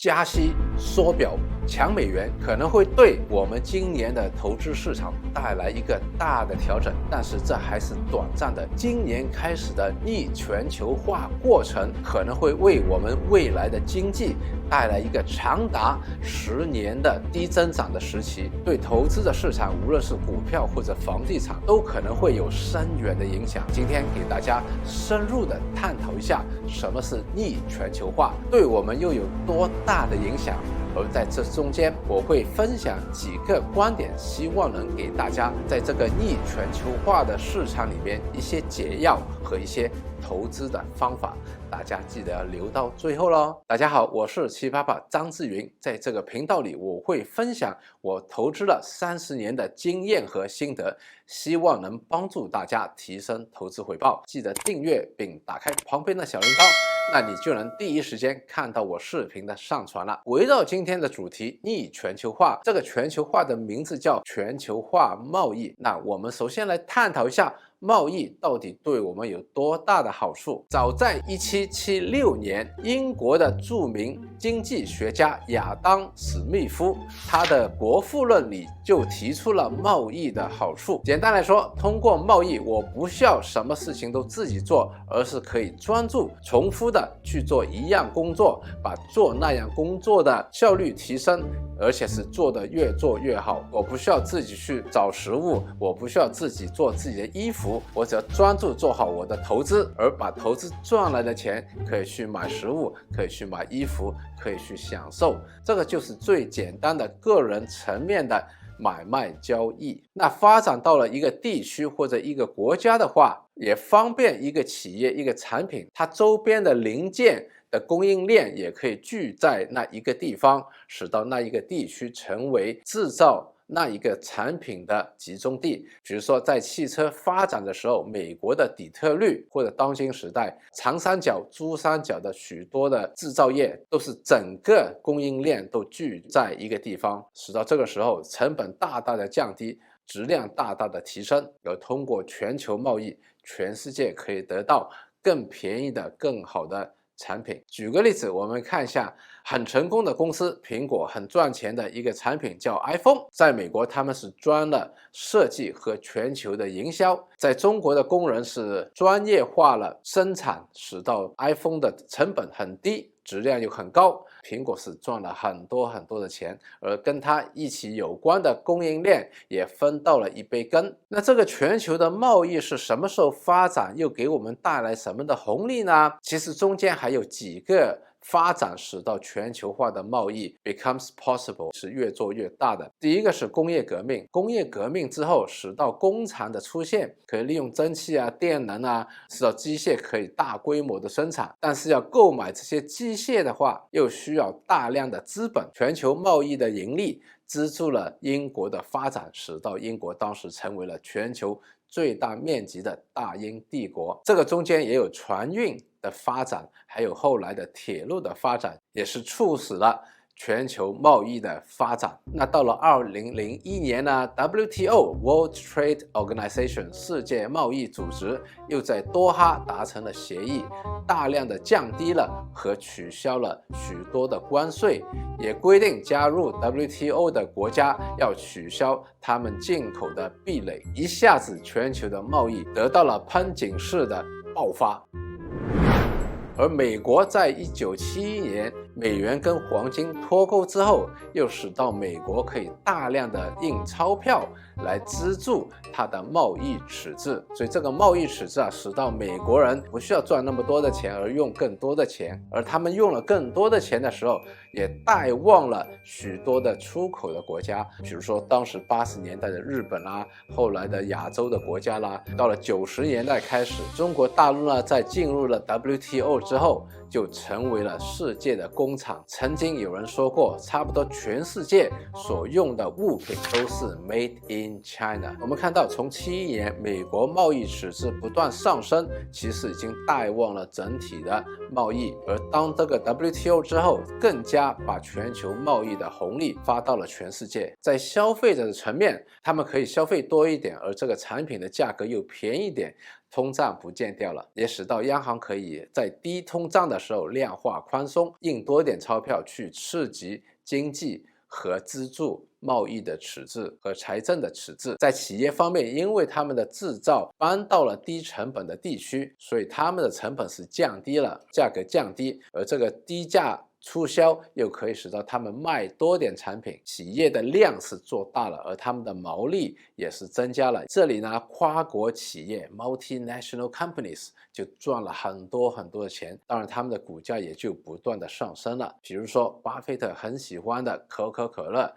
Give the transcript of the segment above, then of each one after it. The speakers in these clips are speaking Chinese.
加息、缩表、强美元可能会对我们今年的投资市场带来一个大的调整，但是这还是短暂的。今年开始的逆全球化过程可能会为我们未来的经济带来一个长达10年的低增长的时期，对投资的市场，无论是股票或者房地产，都可能会有深远的影响。今天给大家深入的探讨一下什么是逆全球化，对我们又有多大的影响。而在这中间，我会分享几个观点，希望能给大家在这个逆全球化的市场里面一些解药和一些投资的方法，大家记得要留到最后咯。大家好，我是奇爸爸张志云，在这个频道里我会分享我投资了30年的经验和心得，希望能帮助大家提升投资回报。记得订阅并打开旁边的小铃铛，那你就能第一时间看到我视频的上传了。围绕今天的主题逆全球化，这个全球化的名字叫全球化贸易。那我们首先来探讨一下贸易到底对我们有多大的好处。早在1776年，英国的著名经济学家亚当·史密夫，他的《国富论》里就提出了贸易的好处。简单来说，通过贸易，我不需要什么事情都自己做，而是可以专注、重复的去做一样工作，把做那样工作的效率提升，而且是做得越做越好。我不需要自己去找食物，我不需要自己做自己的衣服，我只要专注做好我的投资，而把投资赚来的钱可以去买食物，可以去买衣服，可以去享受。这个就是最简单的个人层面的买卖交易。那发展到了一个地区或者一个国家的话，也方便一个企业、一个产品，它周边的零件的供应链也可以聚在那一个地方，使到那一个地区成为制造那一个产品的集中地。比如说在汽车发展的时候，美国的底特律或者当今时代长三角、珠三角的许多的制造业都是整个供应链都聚在一个地方，使到这个时候成本大大的降低，质量大大的提升，而通过全球贸易，全世界可以得到更便宜的、更好的产品。举个例子，我们看一下很成功的公司，苹果很赚钱的一个产品叫 iPhone， 在美国他们是专了设计和全球的营销，在中国的工人是专业化了生产，使到 iPhone 的成本很低，质量又很高。苹果是赚了很多的钱，而跟它一起有关的供应链也分到了一杯羹。那这个全球的贸易是什么时候发展，又给我们带来什么的红利呢？其实中间还有几个发展使到全球化的贸易 becomes possible， 是越做越大的。第一个是工业革命，工业革命之后使到工厂的出现，可以利用蒸汽啊、电能啊，使到机械可以大规模的生产。但是要购买这些机械的话，又需要大量的资本。全球贸易的盈利资助了英国的发展，使到英国当时成为了全球最大面积的大英帝国。这个中间也有船运的发展，还有后来的铁路的发展，也是促使了全球贸易的发展。那到了2001年呢， WTO World Trade Organization 世界贸易组织又在多哈达成了协议，大量的降低了和取消了许多的关税，也规定加入 WTO 的国家要取消他们进口的壁垒。一下子全球的贸易得到了喷井式的爆发。而美国在1971年美元跟黄金脱钩之后，又使到美国可以大量的印钞票来资助它的贸易赤字。所以这个贸易赤字啊，使到美国人不需要赚那么多的钱，而用更多的钱。而他们用了更多的钱的时候，也带旺了许多的出口的国家，比如说当时80年代的日本啦，后来的亚洲的国家啦，到了90年代开始，中国大陆呢在进入了 WTO 之后，就成为了世界的工厂。曾经有人说过，差不多全世界所用的物品都是 Made in China。 我们看到从71年美国贸易赤字不断上升，其实已经带旺了整体的贸易。而当这个 WTO 之后，更加把全球贸易的红利发到了全世界。在消费者的层面，他们可以消费多一点，而这个产品的价格又便宜一点，通胀不见掉了，也使到央行可以在低通胀的时候量化宽松，印多点钞票去刺激经济和资助贸易的赤字和财政的赤字。在企业方面，因为他们的制造搬到了低成本的地区，所以他们的成本是降低了，价格降低，而这个低价促销又可以使到他们卖多点产品，企业的量是做大了，而他们的毛利也是增加了。这里呢，跨国企业 multinational companies 就赚了很多的钱，当然他们的股价也就不断的上升了。比如说巴菲特很喜欢的可口可乐，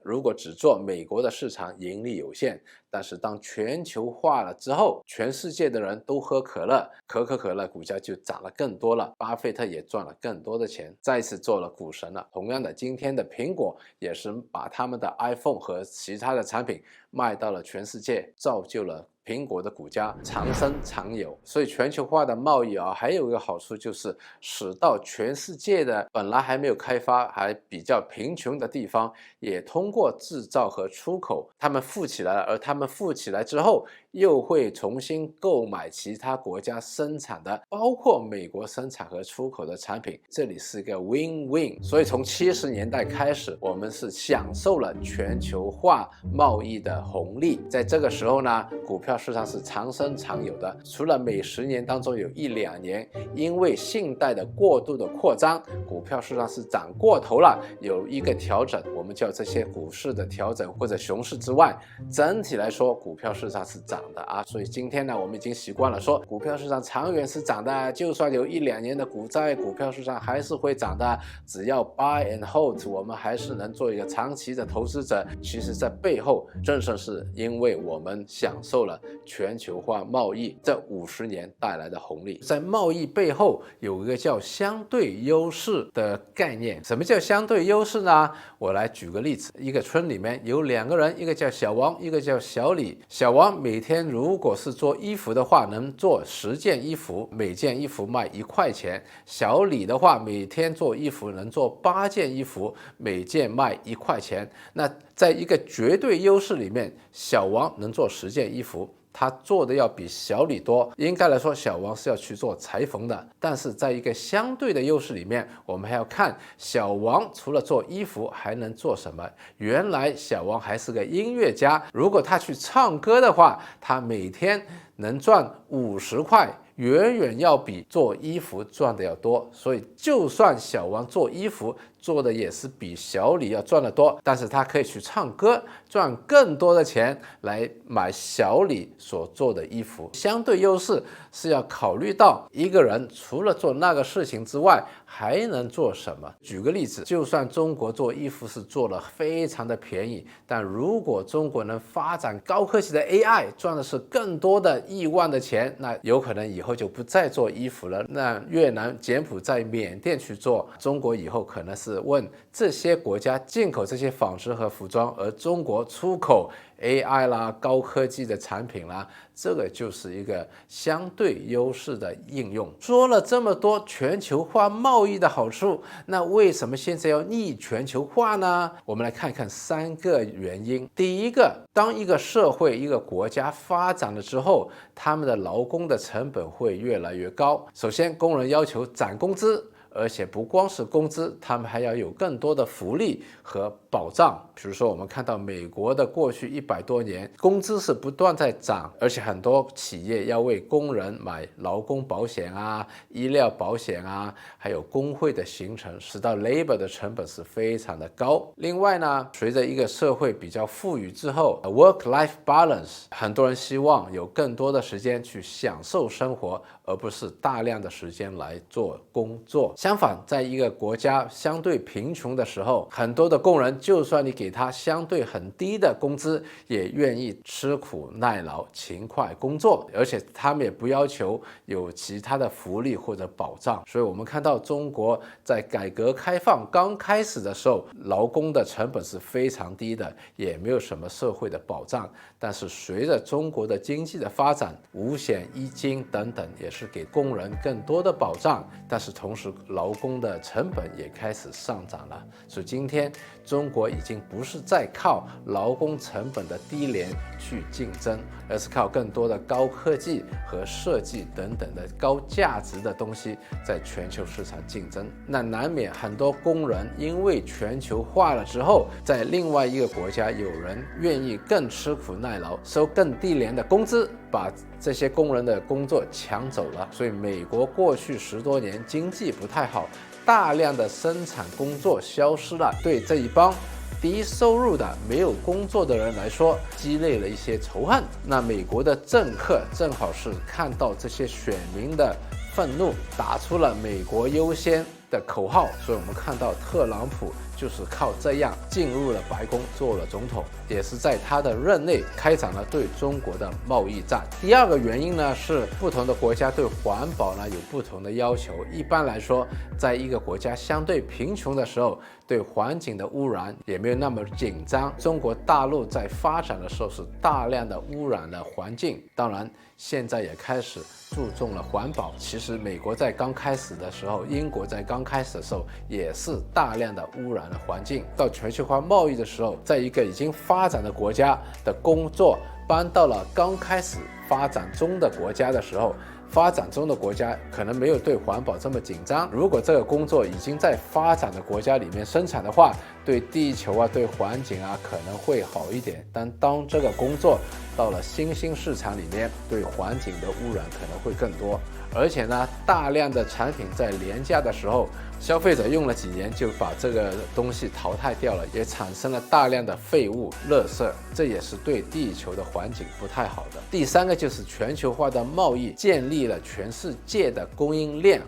如果只做美国的市场，盈利有限，但是当全球化了之后，全世界的人都喝可乐，可口可乐股价就涨了更多了，巴菲特也赚了更多的钱，再次做了股神了。同样的，今天的苹果也是把他们的 iPhone 和其他的产品卖到了全世界，造就了苹果的股价长生长有。所以全球化的贸易还有一个好处就是使到全世界的本来还没有开发还比较贫穷的地方，也通过制造和出口他们富起来了，而他们富起来之后又会重新购买其他国家生产的，包括美国生产和出口的产品，这里是一个 win-win。 所以从70年代开始，我们是享受了全球化贸易的红利。在这个时候呢，股票市场是长生长有的，除了每10年当中有1-2年因为信贷的过度的扩张，股票市场是涨过头了，有一个调整，我们叫这些股市的调整或者熊市之外，整体来说股票市场是涨的啊。所以今天呢，我们已经习惯了说股票市场长远是涨的，就算有1-2年的股灾，股票市场还是会涨的，只要 buy and hold， 我们还是能做一个长期的投资者。其实在背后正是因为我们享受了全球化贸易这50年带来的红利。在贸易背后有一个叫相对优势的概念。什么叫相对优势呢？我来举个例子，一个村里面有2个人，一个叫小王，一个叫小李。小王每天如果是做衣服的话，能做10件衣服，每件衣服卖1块钱。小李的话，每天做衣服能做8件衣服，每件卖1块钱。那在一个绝对优势里面，小王能做10件衣服，他做的要比小李多，应该来说小王是要去做裁缝的。但是在一个相对的优势里面，我们还要看小王除了做衣服还能做什么。原来小王还是个音乐家，如果他去唱歌的话，他每天能赚50块，远远要比做衣服赚的要多。所以就算小王做衣服做的也是比小李要赚得多，但是他可以去唱歌，赚更多的钱来买小李所做的衣服。相对优势是要考虑到一个人除了做那个事情之外还能做什么。举个例子，就算中国做衣服是做了非常的便宜，但如果中国能发展高科技的 AI， 赚的是更多的亿万的钱，那有可能以后就不再做衣服了，那越南、柬埔寨、缅甸去做，中国以后可能是问这些国家进口这些纺织和服装，而中国出口 AI 啦、高科技的产品啦，这个就是一个相对优势的应用。说了这么多全球化贸易的好处，那为什么现在要逆全球化呢？我们来看看3个原因。第一个，当一个社会、一个国家发展了之后，他们的劳工的成本会越来越高。首先，工人要求涨工资，而且不光是工资，他们还要有更多的福利和保障。比如说我们看到美国的过去100多年，工资是不断在涨，而且很多企业要为工人买劳工保险啊、医疗保险啊，还有工会的形成，使到 labor 的成本是非常的高。另外呢，随着一个社会比较富裕之后， work-life balance， 很多人希望有更多的时间去享受生活，而不是大量的时间来做工作。相反，在一个国家相对贫穷的时候，很多的工人就算你给他相对很低的工资，也愿意吃苦耐劳、勤快工作，而且他们也不要求有其他的福利或者保障。所以我们看到中国在改革开放刚开始的时候，劳工的成本是非常低的，也没有什么社会的保障。但是随着中国的经济的发展，五险一金等等也是给工人更多的保障，但是同时劳工的成本也开始上涨了。所以今天中国已经不是再靠劳工成本的低廉去竞争，而是靠更多的高科技和设计等等的高价值的东西在全球市场竞争。那难免很多工人因为全球化了之后，在另外一个国家有人愿意更吃苦耐劳，收更低廉的工资，把这些工人的工作抢走了。所以美国过去10多年经济不太好，大量的生产工作消失了，对这一帮低收入的没有工作的人来说，积累了一些仇恨。那美国的政客正好是看到这些选民的愤怒，打出了美国优先的口号。所以我们看到特朗普就是靠这样进入了白宫做了总统，也是在他的任内开展了对中国的贸易战。第二个原因呢，是不同的国家对环保呢有不同的要求。一般来说，在一个国家相对贫穷的时候，对环境的污染也没有那么紧张。中国大陆在发展的时候是大量的污染了环境，当然现在也开始注重了环保。其实美国在刚开始的时候，英国在刚开始的时候也是大量的污染了环境。到全球化贸易的时候，在一个已经发展的国家的工作搬到了刚开始发展中的国家的时候，发展中的国家可能没有对环保这么紧张。如果这个工作已经在发展的国家里面生产的话，对地球啊、对环境啊可能会好一点。但当这个工作到了新兴市场里面，对环境的污染可能会更多。而且呢，大量的产品在廉价的时候，消费者用了几年就把这个东西淘汰掉了，也产生了大量的废物、垃圾，这也是对地球的环境不太好的。第三个就是全球化的贸易建立了全世界的供应链，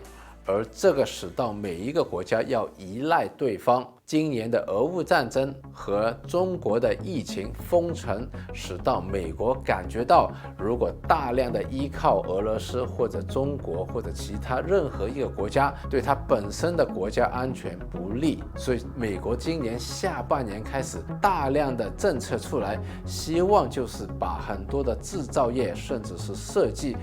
而这个使到每一个国家要依赖对方。今年的俄乌战争和中国的疫情封城，使到美国感觉到，如果大量的依靠俄罗斯或者中国或者其他任何一个国家，对它本身的国家安全不利。所以美国今年下半年开始大量的政策出来，希望就是把很多的制造业甚至是设计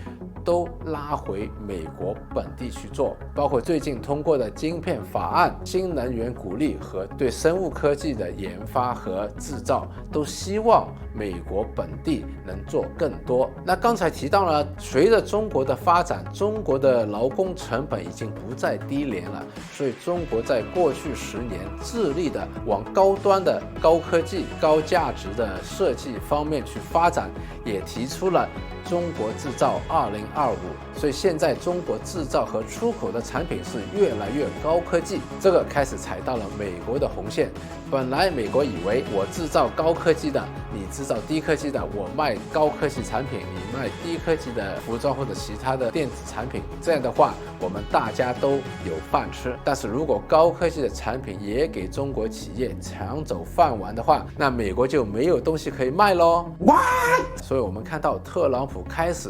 都拉回美国本地去做，包括最近通过的晶片法案、新能源鼓励和对生物科技的研发和制造，都希望美国本地能做更多。那刚才提到了，随着中国的发展，中国的劳工成本已经不再低廉了，所以中国在过去10年致力的往高端的高科技、高价值的设计方面去发展，也提出了中国制造2025，所以现在中国制造和出口的产品是越来越高科技，这个开始踩到了美国的红线。本来美国以为我制造高科技的，你制造低科技的，我卖高科技产品，你卖低科技的服装或者其他的电子产品，这样的话我们大家都有饭吃。但是如果高科技的产品也给中国企业抢走饭碗的话，那美国就没有东西可以卖咯。所以我们看到特朗普开始，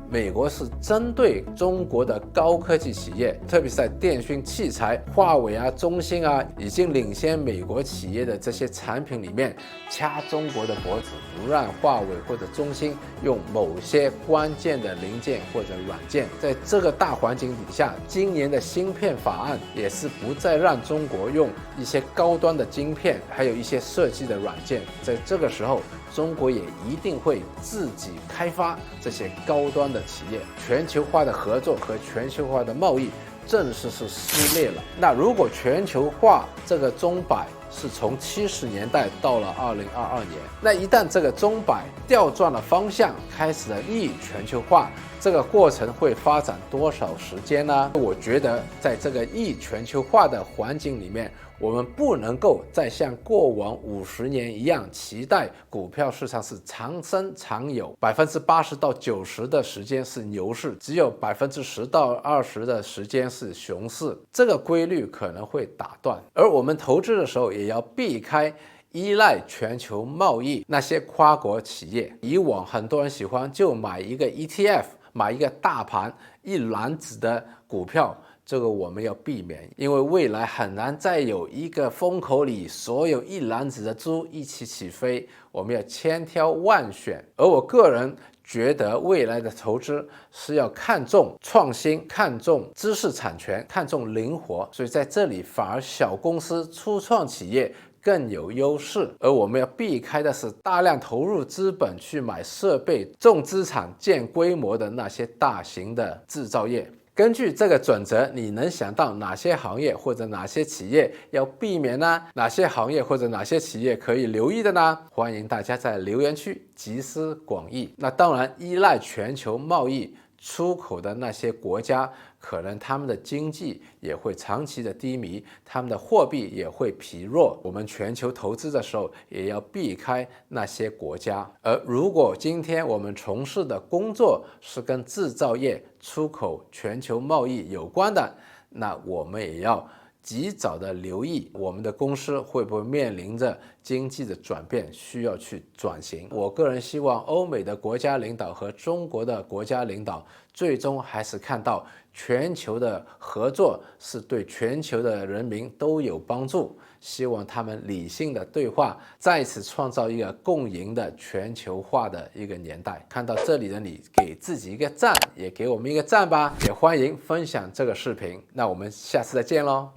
美国是针对中国的高科技企业，特别是在电讯器材，华为啊、中兴啊，已经领先美国企业的这些产品里面，掐中国的脖子，不让华为或者中兴用某些关键的零件或者软件。在这个大环境底下，今年的芯片法案也是不再让中国用一些高端的晶片，还有一些设计的软件。在这个时候，中国也一定会自己开发这些高端的企业，全球化的合作和全球化的贸易正式是撕裂了。那如果全球化这个钟摆是从70年代到了2022年，那一旦这个钟摆调转了方向，开始了逆全球化，这个过程会发展多少时间呢？我觉得在这个逆全球化的环境里面，我们不能够再像过往50年一样期待股票市场是长生长有，80%到90%的时间是牛市，只有10%到20%的时间是熊市，这个规律可能会打断。而我们投资的时候也要避开依赖全球贸易那些跨国企业。以往很多人喜欢就买一个 ETF， 买一个大盘一篮子的股票，这个我们要避免，因为未来很难再有一个风口里所有一篮子的猪一起起飞，我们要千挑万选。而我个人觉得未来的投资是要看重创新、看重知识产权、看重灵活，所以在这里反而小公司、初创企业更有优势，而我们要避开的是大量投入资本去买设备、重资产、建规模的那些大型的制造业。根据这个准则，你能想到哪些行业或者哪些企业要避免呢？哪些行业或者哪些企业可以留意的呢？欢迎大家在留言区集思广益。那当然，依赖全球贸易出口的那些国家，可能他们的经济也会长期的低迷，他们的货币也会疲弱。我们全球投资的时候，也要避开那些国家。而如果今天我们从事的工作是跟制造业、出口、全球贸易有关的，那我们也要及早的留意我们的公司会不会面临着经济的转变，需要去转型。我个人希望欧美的国家领导和中国的国家领导最终还是看到全球的合作是对全球的人民都有帮助，希望他们理性的对话，再次创造一个共赢的全球化的一个年代。看到这里的你，给自己一个赞，也给我们一个赞吧，也欢迎分享这个视频。那我们下次再见喽。